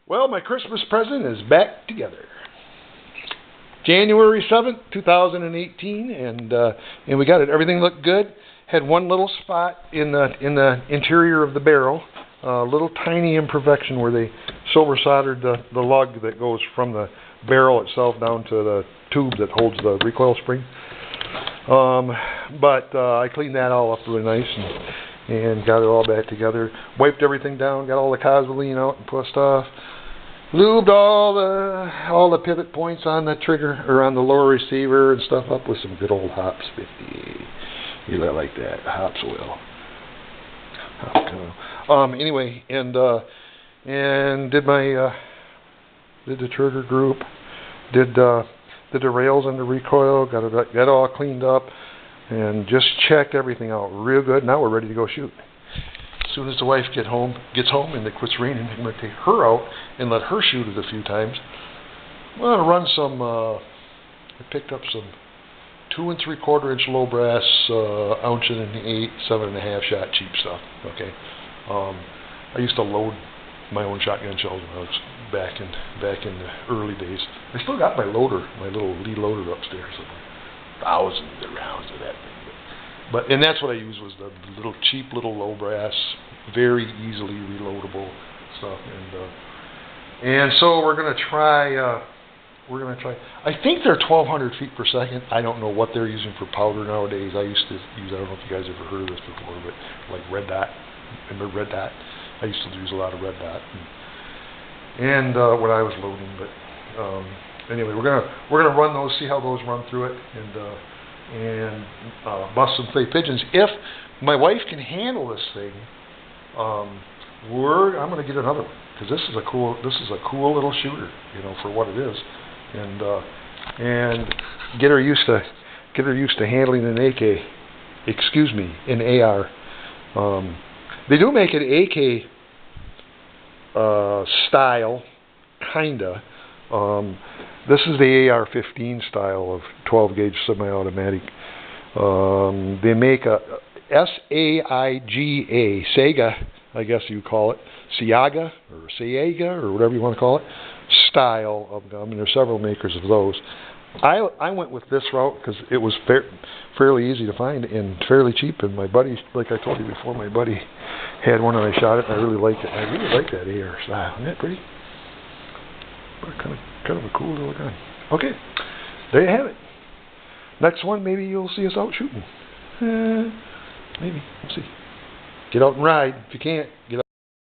Well, my Christmas present is back together. January 7th, 2018, and we got it. Everything looked good. Had one little spot in the interior of the barrel, a little tiny imperfection where they silver soldered the lug that goes from the barrel itself down to the tube that holds the recoil spring. But I cleaned that all up really nice and got it all back together. Wiped everything down, got all the cosmoline out and put stuff. Lubed all the pivot points on the trigger or on the lower receiver and stuff up with some good old Hops 50. You like that Hops oil. Anyway, and did the trigger group, did the rails and the recoil, got it all cleaned up, and just checked everything out real good. Now we're ready to go shoot. As soon as the wife gets home and it quits raining, I'm going to take her out and let her shoot it a few times. I'm going to run some, I picked up some 2 3/4 inch low brass, ounce and 1/8, 7.5 shot cheap stuff. Okay. I used to load my own shotgun shells when I was back in the early days. I still got my loader, my little Lee loader upstairs. Thousands of rounds of that thing. And that's what I used, was the little cheap little low brass, very easily reloadable stuff. And so we're gonna try. I think they're 1,200 feet per second. I don't know what they're using for powder nowadays. I used to use. I don't know if you guys ever heard of this before, but like red dot. Remember red dot? I used to use a lot of red dot. And when I was loading, but anyway, we're gonna run those, see how those run through it, and bust some clay pigeons. If my wife can handle this thing, I'm gonna get another one, because this is a cool little shooter, you know, for what it is, and get her used to handling an AK. Excuse me, an AR. They do make an AK style, kinda. This is the AR-15 style of 12 gauge semi-automatic. They make a SAIGA, Sega, I guess you call it, Siaga or whatever you want to call it, style of gun. And there's several makers of those. I went with this route because it was fairly easy to find and fairly cheap. And my buddy, like I told you before, my buddy had one and I shot it and I really liked it. I really like that AR style. Isn't that pretty? Kind of a cool little gun. Okay, there you have it. Next one, maybe you'll see us out shooting. Maybe. We'll see. Get out and ride. If you can't, get out.